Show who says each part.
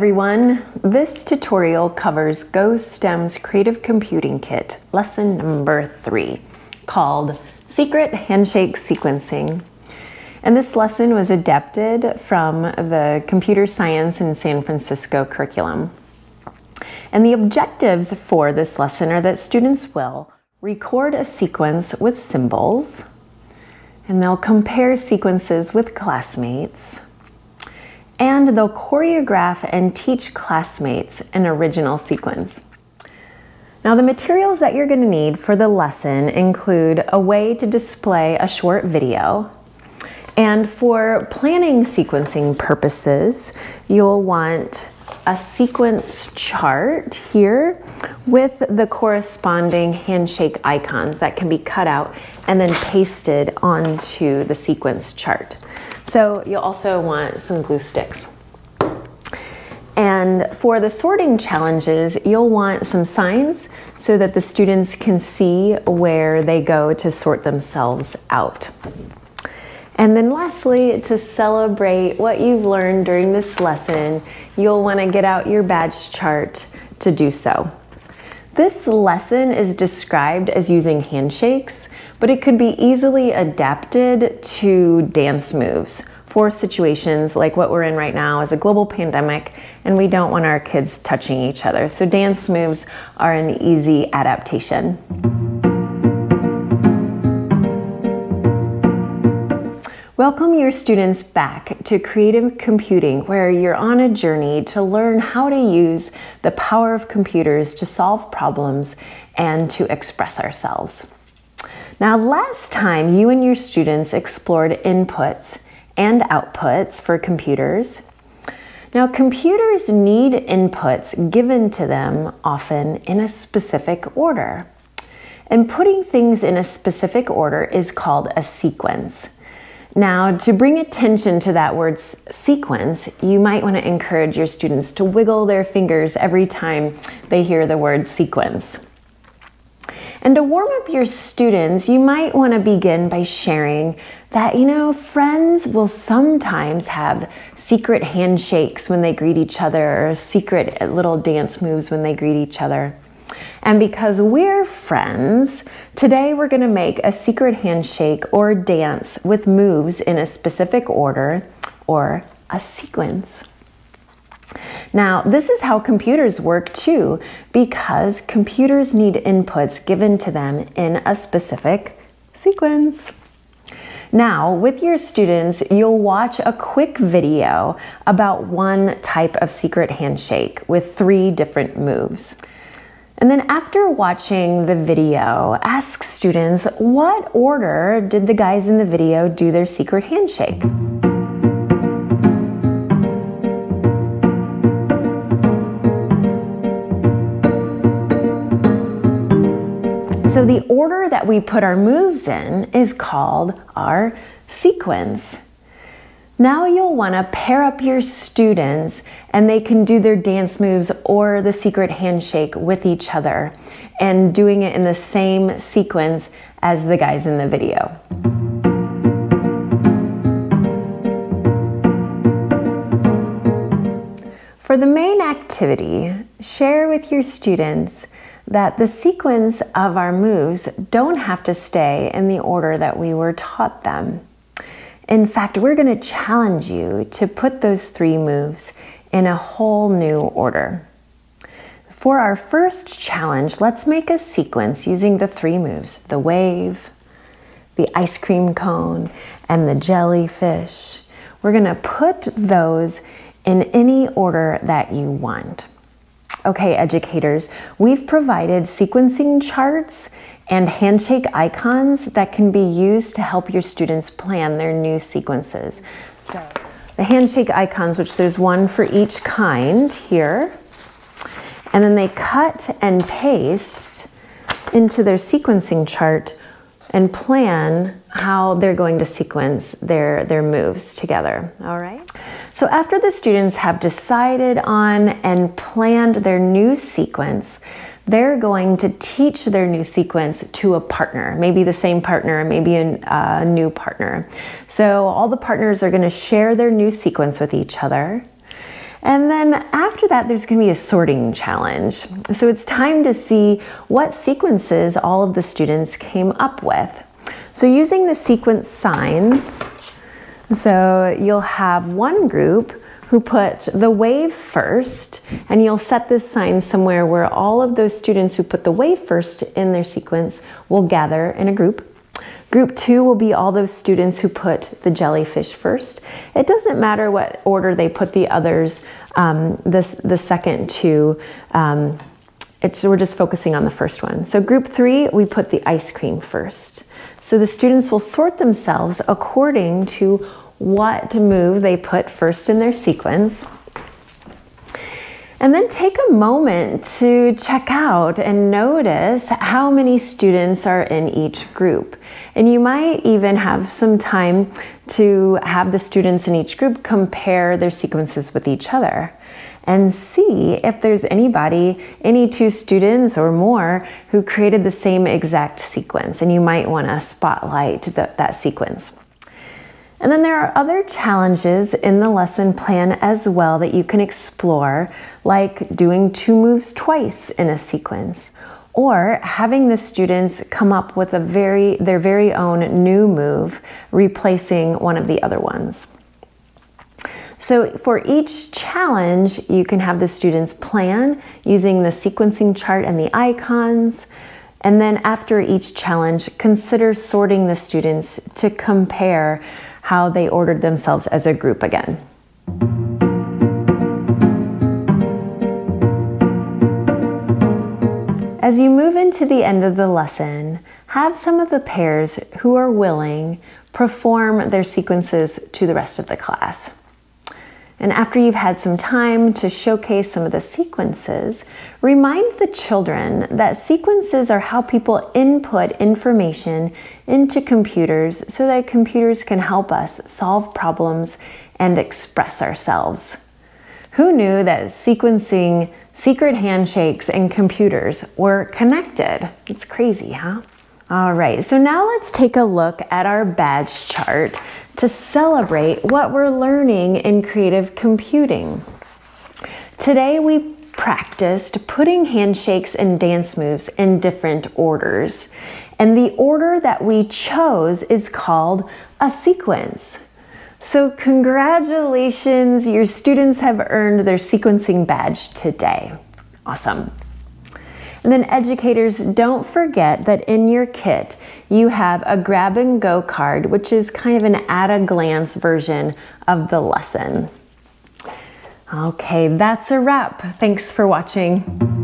Speaker 1: everyone. This tutorial covers GoSTEM's Creative Computing Kit, lesson number 3, called Secret Handshake Sequencing. And this lesson was adapted from the Computer Science in San Francisco curriculum. And the objectives for this lesson are that students will record a sequence with symbols, and they'll compare sequences with classmates, and they'll choreograph and teach classmates an original sequence. Now, the materials that you're going to need for the lesson include a way to display a short video, and for planning sequencing purposes, you'll want a sequence chart here with the corresponding handshake icons that can be cut out and then pasted onto the sequence chart. So you'll also want some glue sticks. And for the sorting challenges, you'll want some signs so that the students can see where they go to sort themselves out. And then lastly, to celebrate what you've learned during this lesson, you'll want to get out your badge chart to do so. This lesson is described as using handshakes, but it could be easily adapted to dance moves for situations like what we're in right now as a global pandemic, and we don't want our kids touching each other. So dance moves are an easy adaptation. Welcome your students back to Creative Computing, where you're on a journey to learn how to use the power of computers to solve problems and to express ourselves. Now, last time you and your students explored inputs and outputs for computers. Now, computers need inputs given to them often in a specific order. And putting things in a specific order is called a sequence. Now, to bring attention to that word sequence, you might want to encourage your students to wiggle their fingers every time they hear the word sequence. And to warm up your students, you might want to begin by sharing that, friends will sometimes have secret handshakes when they greet each other, or secret little dance moves when they greet each other. And because we're friends, today we're going to make a secret handshake or dance with moves in a specific order or a sequence. Now, this is how computers work too, because computers need inputs given to them in a specific sequence. Now, with your students, you'll watch a quick video about one type of secret handshake with 3 different moves. And then after watching the video, ask students, what order did the guys in the video do their secret handshake? So the order that we put our moves in is called our sequence. Now you'll want to pair up your students and they can do their dance moves or the secret handshake with each other and doing it in the same sequence as the guys in the video. For the main activity, share with your students that the sequence of our moves don't have to stay in the order that we were taught them. In fact, we're going to challenge you to put those 3 moves in a whole new order. For our first challenge, let's make a sequence using the 3 moves: the wave, the ice cream cone, and the jellyfish. We're going to put those in any order that you want. Okay, educators, we've provided sequencing charts and handshake icons that can be used to help your students plan their new sequences. So the handshake icons, which there's one for each kind here, and then they cut and paste into their sequencing chart and plan how they're going to sequence their moves together, all right? So after the students have decided on and planned their new sequence, they're going to teach their new sequence to a partner, maybe the same partner, maybe a new partner. So all the partners are going to share their new sequence with each other. And then after that, there's going to be a sorting challenge. So it's time to see what sequences all of the students came up with. So using the sequence signs, so you'll have one group who put the wave first, and you'll set this sign somewhere where all of those students who put the wave first in their sequence will gather in a group. Group 2 will be all those students who put the jellyfish first. It doesn't matter what order they put the others, the second two. We're just focusing on the first one. So group 3, we put the ice cream first. So the students will sort themselves according to what move they put first in their sequence. And then take a moment to check out and notice how many students are in each group. And you might even have some time to have the students in each group compare their sequences with each other and see if there's any two students or more who created the same exact sequence. And you might want to spotlight that sequence. And then there are other challenges in the lesson plan as well that you can explore, like doing 2 moves twice in a sequence, or having the students come up with their very own new move, replacing one of the other ones. So for each challenge, you can have the students plan using the sequencing chart and the icons. And then after each challenge, consider sorting the students to compare how they ordered themselves as a group again. As you move into the end of the lesson, have some of the pairs who are willing perform their sequences to the rest of the class. And after you've had some time to showcase some of the sequences, remind the children that sequences are how people input information into computers so that computers can help us solve problems and express ourselves. Who knew that sequencing, secret handshakes, and computers were connected? It's crazy, huh? All right, so now let's take a look at our badge chart to celebrate what we're learning in creative computing. Today we practiced putting handshakes and dance moves in different orders. And the order that we chose is called a sequence. So congratulations, your students have earned their sequencing badge today. Awesome. And then educators, don't forget that in your kit, you have a grab and go card, which is kind of an at-a-glance version of the lesson. Okay, that's a wrap. Thanks for watching.